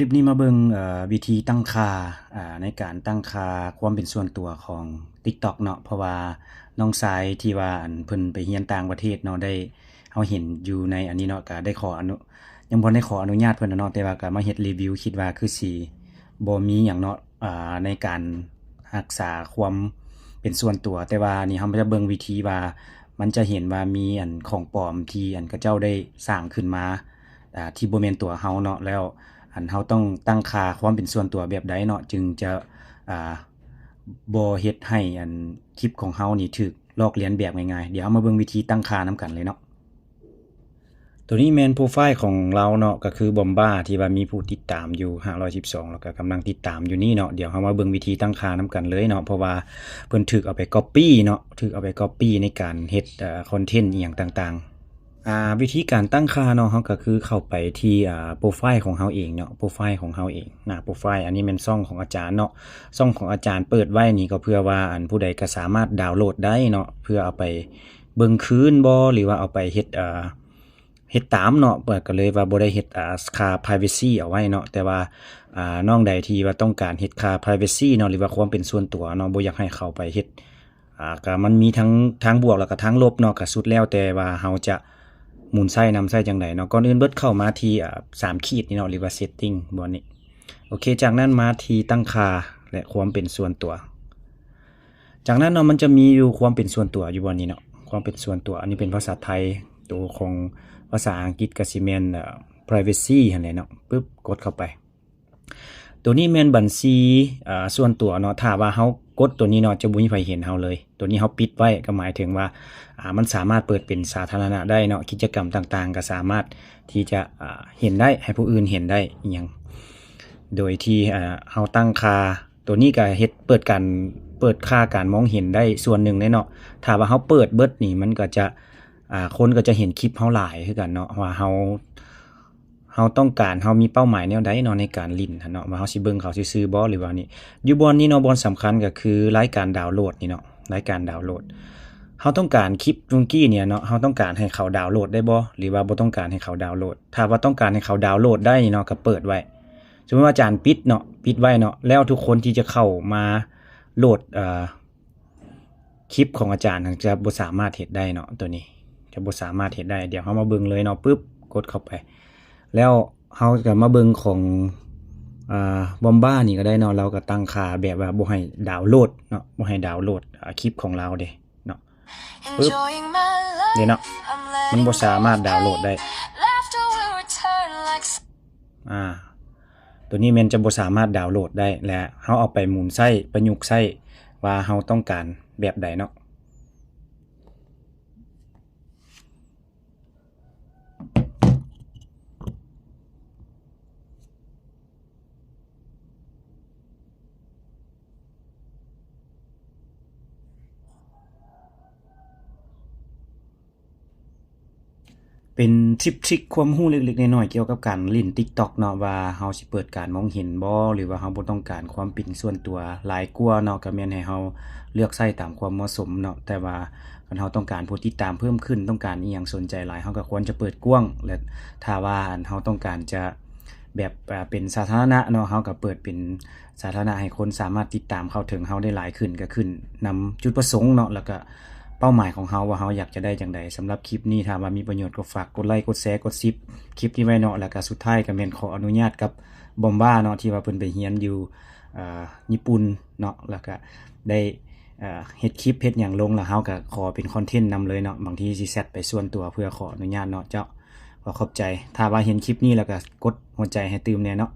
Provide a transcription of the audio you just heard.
คลิปนี้มาเบิ่งวิธีตั้งค่าในการตั้งค่าความเป็นส่วนตัวของ TikTok เนาะเพราะว่าน้องชายที่ว่าเพิ่นไปเรียนต่างประเทศเนาะได้เฮาเห็นอยู่ในอันนี้เนาะก็ได้ขอยังบ่ได้ขออนุญาตเพิ่นเนาะแต่ว่าก็มาเฮ็ดรีวิวคิดว่าคือสิบ่มีหยังเนาะในการรักษาความเป็นส่วนตัวแต่ว่านี่เฮาจะเบิ่งวิธีว่ามันจะเห็นว่ามีของปลอมที่เขาเจ้าได้สร้างขึ้นมาที่บ่แม่นตัวเฮาเนาะแล้วเฮาต้องตั้งค่าความเป็นส่วนตัวแบบใดเนาะจึงจะอ่าบ่เฮ็ดให้คลิปของเฮานี่ถูกลอกเลียนแบบง่ายๆเดี๋ยวเรามาเบิ่งวิธีตั้งค่านำกันเลยเนาะตัวนี้แม่นโพรไฟล์ของเราเนาะก็คือบอมบ้าที่ว่ามีผู้ติดตามอยู่512แล้วก็กำลังติดตามอยู่นี่เนาะเดี๋ยวเรามาเบิ่งวิธีตั้งค่านำกันเลยเนาะเพราะว่าเพิ่นถูกเอาไปก๊อปปี้เนาะถูกเอาไปก๊อปปี้ในการเฮ็ดคอนเทนต์อีหยังต่างๆวิธีการตั้งค่าเนาะเฮาก็คือเข้าไปที่โปรไฟล์ของเฮาเองเนาะโปรไฟล์ของเฮาเองหน้าโปรไฟล์อันนี้แม่นช่องของอาจารย์เนาะช่องของอาจารย์เปิดไว้นี่ก็เพื่อว่าผู้ใดก็สามารถดาวน์โหลดได้เนาะเพื่อเอาไปเบิ่งคืนบ่หรือว่าเอาไปเฮ็ดตามเนาะเปิดก็เลยว่าบ่ได้เฮ็ดค่า privacy เอาไว้เนาะแต่ว่าน้องใดที่ว่าต้องการเฮ็ดค่า privacy เนาะหรือว่าความเป็นส่วนตัวเนาะบ่อยากให้เข้าไปเฮ็ดก็มันมีทั้งบวกแล้วก็ทั้งลบเนาะก็สุดแล้วแต่ว่าเฮาจะหมุนไส้นำไส้จังไดเนาะก่อนอื่นเบิดเข้ามาที่3ขีดนี่เนาะหรือว่า setting บ่นี้โอเคจากนั้นมาที่ตั้งค่าและความเป็นส่วนตัวจากนั้นเนาะมันจะมีอยู่ความเป็นส่วนตัวอยู่บ่นี้เนาะความเป็นส่วนตัวอันนี้เป็นภาษาไทยตัวของภาษาอังกฤษก็สิแม่นprivacy หั่นแหละเนาะปึ๊บกดเข้าไปตัวนี้แม่นบัญชีส่วนตัวเนาะถ้าว่าเฮากดตัวนี้เนาะจะบ่มีไผเห็นเฮาเลยตัวนี้เฮาปิดไว้ก็หมายถึงว่ามันสามารถเปิดเป็นสาธารณะได้เนาะกิจกรรมต่างๆก็สามารถที่จะเห็นได้ให้ผู้อื่นเห็นได้อีหยังโดยที่เฮาตั้งค่าตัวนี้ก็เฮ็ดเปิดค่าการมองเห็นได้ส่วนหนึ่งเนาะถ้าว่าเฮาเปิดเบิดนี่มันก็จะคนก็จะเห็นคลิปเฮาหลายคือกันเนาะว่าเฮาต้องการเฮามีเป้าหมายแนวใดเนาะในการลิ้นเนาะว่าเฮาสิเบิ่งเขาซื่อๆบ่หรือว่านี่อยู่บ่นี้เนาะบ่สำคัญก็คือรายการดาวน์โหลดนี่เนาะรายการดาวน์โหลดเฮาต้องการคลิปเมื่อกี้เนี่ยเนาะเฮาต้องการให้เขาดาวน์โหลดได้บ่หรือว่าบ่ต้องการให้เขาดาวน์โหลดถ้าว่าต้องการให้เขาดาวน์โหลดได้นี่เนาะก็เปิดไว้สมมุติว่าอาจารย์ปิดไว้เนาะแล้วทุกคนที่จะเข้ามาโหลดคลิปของอาจารย์จะบ่สามารถเฮ็ดได้เนาะตัวนี้จะบ่สามารถเฮ็ดได้เดี๋ยวเฮามาเบิ่งเลยเนาะปึ๊บกดเข้าไปแล้วเฮาก็มาเบิ่งของบอมบ้านี่ก็ได้เนาะเราก็ตั้งค่าแบบว่าบ่ให้ดาวน์โหลดเนาะบ่ให้ดาวน์โหลดคลิปของเราเด้เนาะปึ๊บนี่เนาะมันบ่สามารถดาวน์โหลดได้ตัวนี้มันจะบ่สามารถดาวน์โหลดได้และเฮาเอาไปหมุนไส้ประยุกต์ไส้ว่าเฮาต้องการแบบใดเนาะเป็นทริคความรู้เล็กๆน้อยๆเกี่ยวกับการเล่น TikTok เนาะว่าเฮาสิเปิดการมองเห็นบ่หรือว่าเฮาบ่ต้องการความเป็นส่วนตัวหลายกว่าเนาะก็แม่นให้เฮาเลือกใช้ตามความเหมาะสมเนาะแต่ว่าคันเฮาต้องการผู้ติดตามเพิ่มขึ้นต้องการอีหยังสนใจหลายเฮาก็ควรจะเปิดกว้างและถ้าว่าเฮาต้องการจะแบบเป็นสาธารณะเนาะเฮาก็เปิดเป็นสาธารณะให้คนสามารถติดตามเข้าถึงเฮาได้หลายขึ้นก็ขึ้นนำจุดประสงค์เนาะแล้วก็เป้าหมายของเฮาว่าเฮาอยากจะได้จังใดสำหรับคลิปนี้ถ้าว่ามีประโยชน์ก็ฝากกดไลค์กดแชร์กดซิปคลิปนี้ไว้เนาะแล้วก็สุดท้ายก็แม่นขออนุญาตกับบอมบ้าเนาะที่ว่าเพิ่นไปเรียนอยู่ญี่ปุ่นเนาะแล้วก็ได้เฮ็ดคลิปเฮ็ดหยังลงแล้วเฮาก็ขอเป็นคอนเทนต์นำเลยเนาะบางทีสิแซดไปส่วนตัวเพื่อขออนุญาตเนาะเจ้าขอขอบใจถ้าว่าเห็นคลิปนี้แล้วก็กดหัวใจให้ตื่มแน่เนาะ